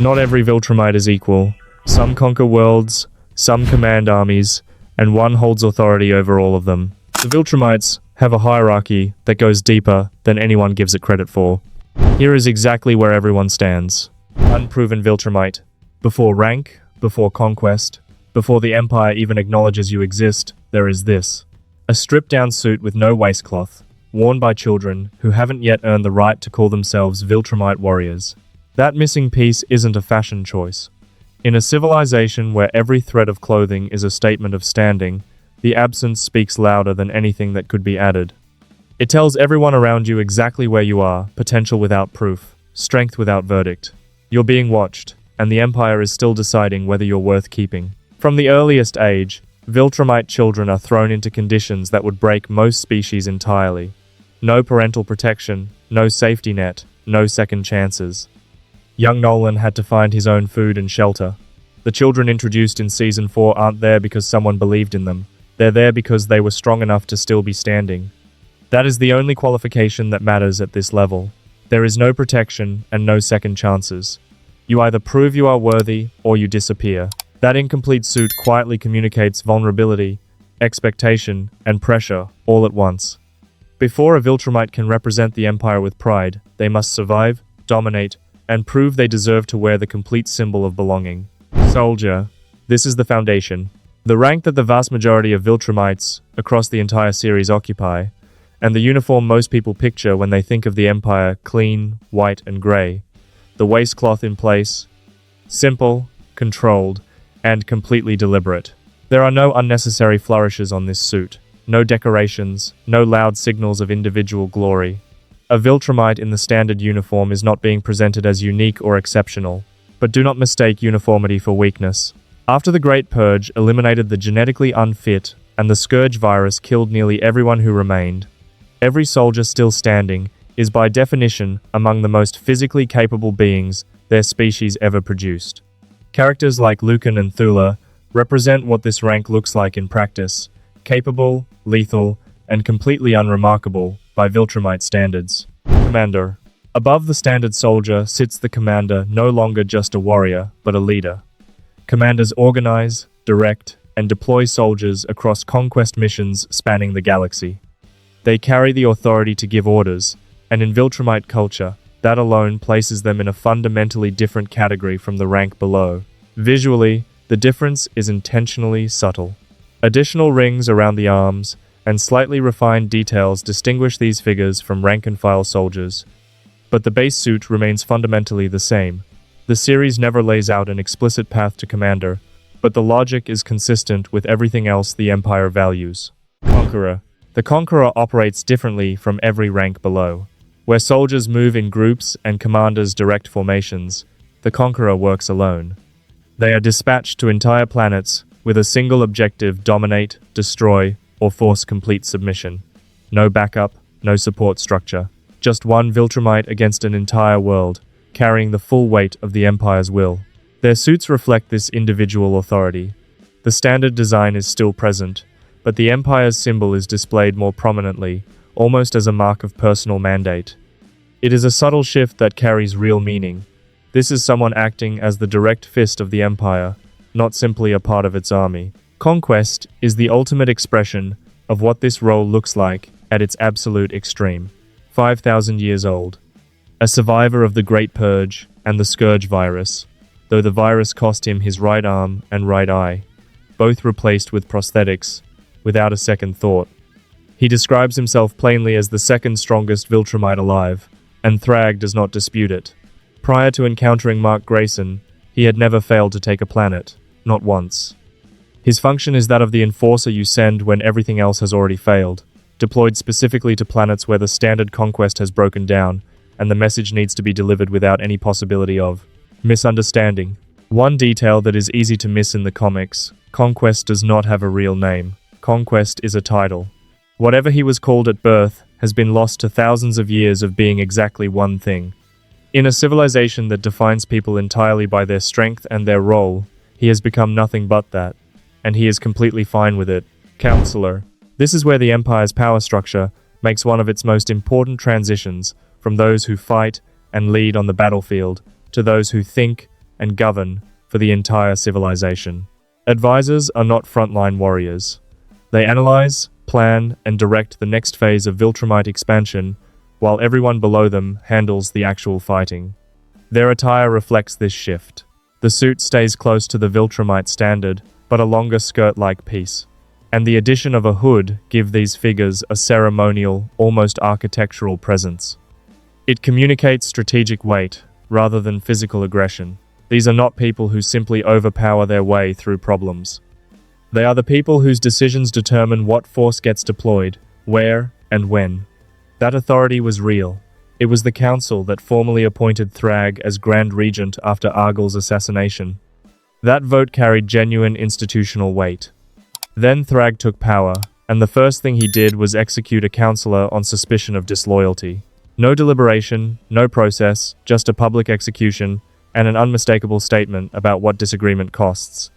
Not every Viltrumite is equal. Some conquer worlds, some command armies, and one holds authority over all of them. The Viltrumites have a hierarchy that goes deeper than anyone gives it credit for. Here is exactly where everyone stands. Unproven Viltrumite. Before rank, before conquest, before the Empire even acknowledges you exist, there is this. A stripped-down suit with no waistcloth, worn by children who haven't yet earned the right to call themselves Viltrumite warriors. That missing piece isn't a fashion choice. In a civilization where every thread of clothing is a statement of standing, the absence speaks louder than anything that could be added. It tells everyone around you exactly where you are, potential without proof, strength without verdict. You're being watched, and the Empire is still deciding whether you're worth keeping. From the earliest age, Viltrumite children are thrown into conditions that would break most species entirely. No parental protection, no safety net, no second chances. Young Nolan had to find his own food and shelter. The children introduced in Season 4 aren't there because someone believed in them. They're there because they were strong enough to still be standing. That is the only qualification that matters at this level. There is no protection and no second chances. You either prove you are worthy or you disappear. That incomplete suit quietly communicates vulnerability, expectation, and pressure all at once. Before a Viltrumite can represent the Empire with pride, they must survive, dominate, and prove they deserve to wear the complete symbol of belonging. Soldier. This is the foundation. The rank that the vast majority of Viltrumites across the entire series occupy, and the uniform most people picture when they think of the Empire: clean, white, and grey. The waistcloth in place. Simple, controlled, and completely deliberate. There are no unnecessary flourishes on this suit. No decorations, no loud signals of individual glory. A Viltrumite in the standard uniform is not being presented as unique or exceptional. But do not mistake uniformity for weakness. After the Great Purge eliminated the genetically unfit, and the Scourge virus killed nearly everyone who remained, every soldier still standing is by definition among the most physically capable beings their species ever produced. Characters like Lucan and Thula represent what this rank looks like in practice: capable, lethal, and completely unremarkable by Viltrumite standards. Commander. Above the standard soldier sits the commander, no longer just a warrior, but a leader. Commanders organize, direct, and deploy soldiers across conquest missions spanning the galaxy. They carry the authority to give orders, and in Viltrumite culture, that alone places them in a fundamentally different category from the rank below. Visually, the difference is intentionally subtle. Additional rings around the arms and slightly refined details distinguish these figures from rank-and-file soldiers. But the base suit remains fundamentally the same. The series never lays out an explicit path to commander, but the logic is consistent with everything else the Empire values. Conqueror. The Conqueror operates differently from every rank below. Where soldiers move in groups and commanders direct formations, the Conqueror works alone. They are dispatched to entire planets with a single objective: dominate, destroy, or force complete submission. No backup, no support structure. Just one Viltrumite against an entire world, carrying the full weight of the Empire's will. Their suits reflect this individual authority. The standard design is still present, but the Empire's symbol is displayed more prominently, almost as a mark of personal mandate. It is a subtle shift that carries real meaning. This is someone acting as the direct fist of the Empire, not simply a part of its army. Conquest is the ultimate expression of what this role looks like at its absolute extreme. 5,000 years old. A survivor of the Great Purge and the Scourge virus, though the virus cost him his right arm and right eye, both replaced with prosthetics, without a second thought. He describes himself plainly as the second strongest Viltrumite alive, and Thrag does not dispute it. Prior to encountering Mark Grayson, he had never failed to take a planet, not once. His function is that of the enforcer you send when everything else has already failed, deployed specifically to planets where the standard conquest has broken down, and the message needs to be delivered without any possibility of misunderstanding. One detail that is easy to miss in the comics: Conquest does not have a real name. Conquest is a title. Whatever he was called at birth has been lost to thousands of years of being exactly one thing. In a civilization that defines people entirely by their strength and their role, he has become nothing but that, and he is completely fine with it. Counselor. This is where the Empire's power structure makes one of its most important transitions from those who fight and lead on the battlefield to those who think, and govern for the entire civilization. Advisors are not frontline warriors. They analyze, plan, and direct the next phase of Viltrumite expansion, while everyone below them handles the actual fighting. Their attire reflects this shift. The suit stays close to the Viltrumite standard, but a longer skirt-like piece. And the addition of a hood gives these figures a ceremonial, almost architectural presence. It communicates strategic weight, rather than physical aggression. These are not people who simply overpower their way through problems. They are the people whose decisions determine what force gets deployed, where, and when. That authority was real. It was the council that formally appointed Thrag as Grand Regent after Argyl's assassination. That vote carried genuine institutional weight. Then Thrag took power, and the first thing he did was execute a councillor on suspicion of disloyalty. No deliberation, no process, just a public execution, and an unmistakable statement about what disagreement costs.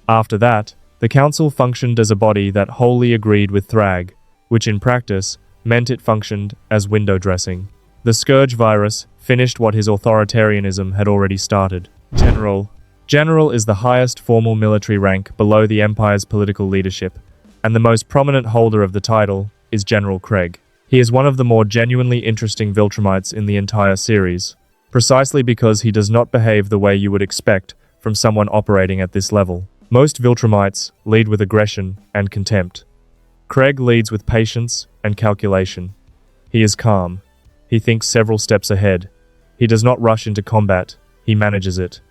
After that, the council functioned as a body that wholly agreed with Thrag, which in practice meant it functioned as window dressing. The Scourge virus finished what his authoritarianism had already started. General. General is the highest formal military rank below the Empire's political leadership, and the most prominent holder of the title is General Craig. He is one of the more genuinely interesting Viltrumites in the entire series, precisely because he does not behave the way you would expect from someone operating at this level. Most Viltrumites lead with aggression and contempt. Craig leads with patience and calculation. He is calm. He thinks several steps ahead. He does not rush into combat. He manages it.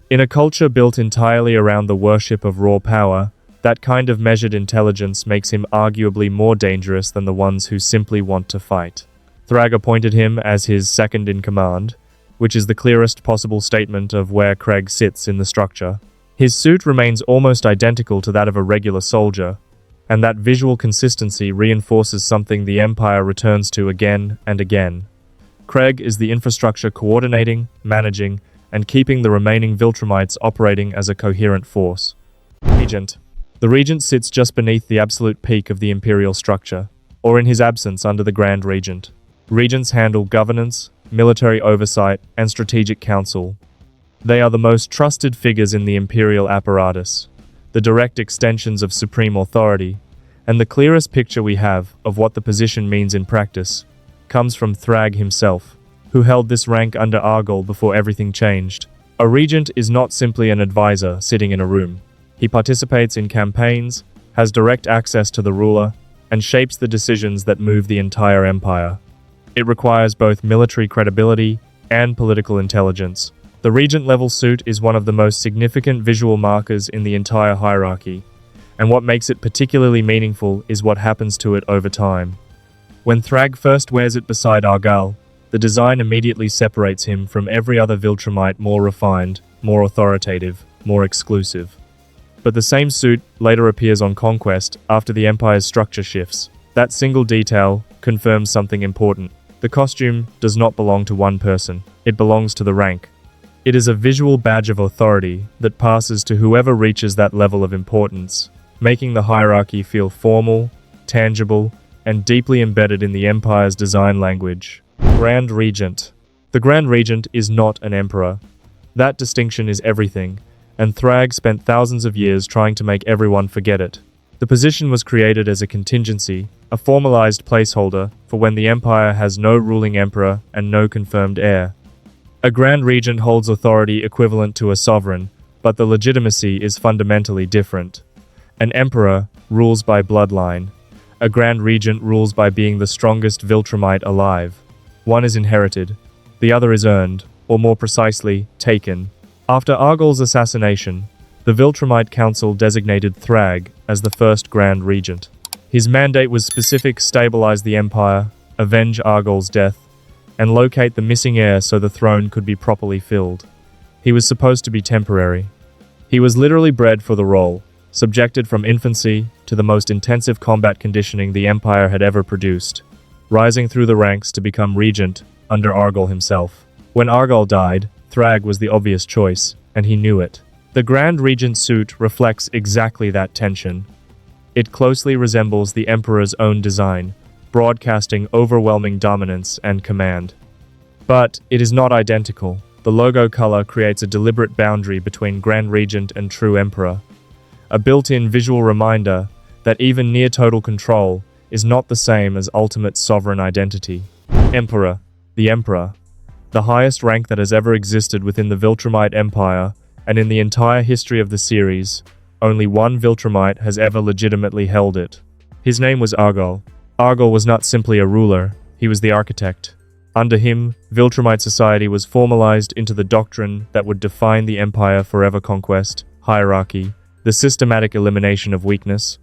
In a culture built entirely around the worship of raw power, that kind of measured intelligence makes him arguably more dangerous than the ones who simply want to fight. Thrag appointed him as his second-in-command, which is the clearest possible statement of where Craig sits in the structure. His suit remains almost identical to that of a regular soldier, and that visual consistency reinforces something the Empire returns to again and again. Craig is the infrastructure coordinating, managing, and keeping the remaining Viltrumites operating as a coherent force. Regent. The Regent sits just beneath the absolute peak of the Imperial structure, or in his absence under the Grand Regent. Regents handle governance, military oversight, and strategic counsel. They are the most trusted figures in the Imperial apparatus, the direct extensions of supreme authority, and the clearest picture we have of what the position means in practice comes from Thrag himself, who held this rank under Argyl before everything changed. A regent is not simply an advisor sitting in a room. He participates in campaigns, has direct access to the ruler, and shapes the decisions that move the entire empire. It requires both military credibility and political intelligence. The regent-level suit is one of the most significant visual markers in the entire hierarchy, and what makes it particularly meaningful is what happens to it over time. When Thrag first wears it beside Argyl, the design immediately separates him from every other Viltrumite more refined, more authoritative, more exclusive. But the same suit later appears on Conquest after the Empire's structure shifts. That single detail confirms something important. The costume does not belong to one person. It belongs to the rank. It is a visual badge of authority that passes to whoever reaches that level of importance, making the hierarchy feel formal, tangible, and deeply embedded in the Empire's design language. Grand Regent. The Grand Regent is not an emperor. That distinction is everything, and Thrag spent thousands of years trying to make everyone forget it. The position was created as a contingency, a formalized placeholder for when the Empire has no ruling emperor and no confirmed heir. A Grand Regent holds authority equivalent to a sovereign, but the legitimacy is fundamentally different. An emperor rules by bloodline. A Grand Regent rules by being the strongest Viltrumite alive. One is inherited, the other is earned, or more precisely, taken. After Argyl's assassination, the Viltrumite Council designated Thrag as the first Grand Regent. His mandate was specific: stabilize the Empire, avenge Argyl's death, and locate the missing heir so the throne could be properly filled. He was supposed to be temporary. He was literally bred for the role, subjected from infancy to the most intensive combat conditioning the Empire had ever produced, rising through the ranks to become regent under Argyl himself. When Argyl died, Thrag was the obvious choice, and he knew it. The Grand Regent suit reflects exactly that tension. It closely resembles the Emperor's own design, broadcasting overwhelming dominance and command. But it is not identical. The logo color creates a deliberate boundary between Grand Regent and true Emperor, a built-in visual reminder that even near total control is not the same as ultimate sovereign identity. Emperor, the highest rank that has ever existed within the Viltrumite Empire, and in the entire history of the series, only one Viltrumite has ever legitimately held it. His name was Argol. Argol was not simply a ruler, he was the architect. Under him, Viltrumite society was formalized into the doctrine that would define the Empire forever: conquest, hierarchy, the systematic elimination of weakness.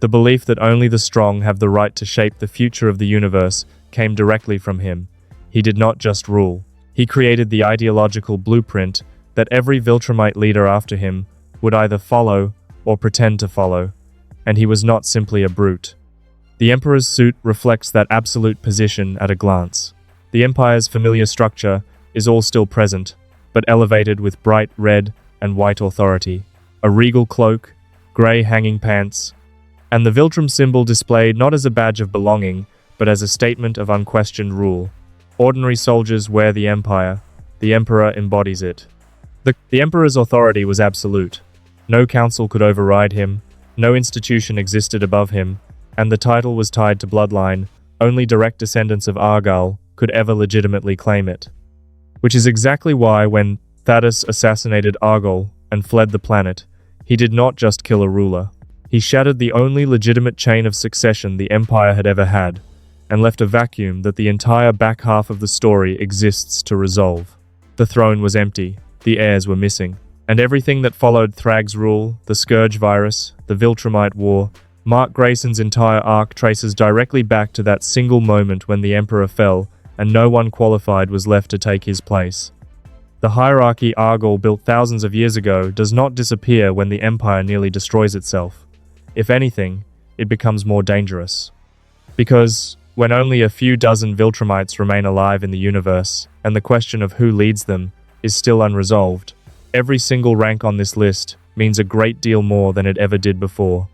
The belief that only the strong have the right to shape the future of the universe came directly from him. He did not just rule. He created the ideological blueprint that every Viltrumite leader after him would either follow or pretend to follow, and he was not simply a brute. The Emperor's suit reflects that absolute position at a glance. The Empire's familiar structure is all still present, but elevated with bright red and white authority. A regal cloak, grey hanging pants, and the Viltrum symbol displayed not as a badge of belonging, but as a statement of unquestioned rule. Ordinary soldiers wear the Empire, the Emperor embodies it. The Emperor's authority was absolute. No council could override him, no institution existed above him, and the title was tied to bloodline. Only direct descendants of Argol could ever legitimately claim it. Which is exactly why when Thaddeus assassinated Argol and fled the planet, he did not just kill a ruler. He shattered the only legitimate chain of succession the Empire had ever had, and left a vacuum that the entire back half of the story exists to resolve. The throne was empty, the heirs were missing, and everything that followed Thrag's rule, the Scourge virus, the Viltrumite War, Mark Grayson's entire arc traces directly back to that single moment when the Emperor fell, and no one qualified was left to take his place. The hierarchy Argol built thousands of years ago does not disappear when the Empire nearly destroys itself. If anything, it becomes more dangerous. Because when only a few dozen Viltrumites remain alive in the universe, and the question of who leads them is still unresolved, every single rank on this list means a great deal more than it ever did before.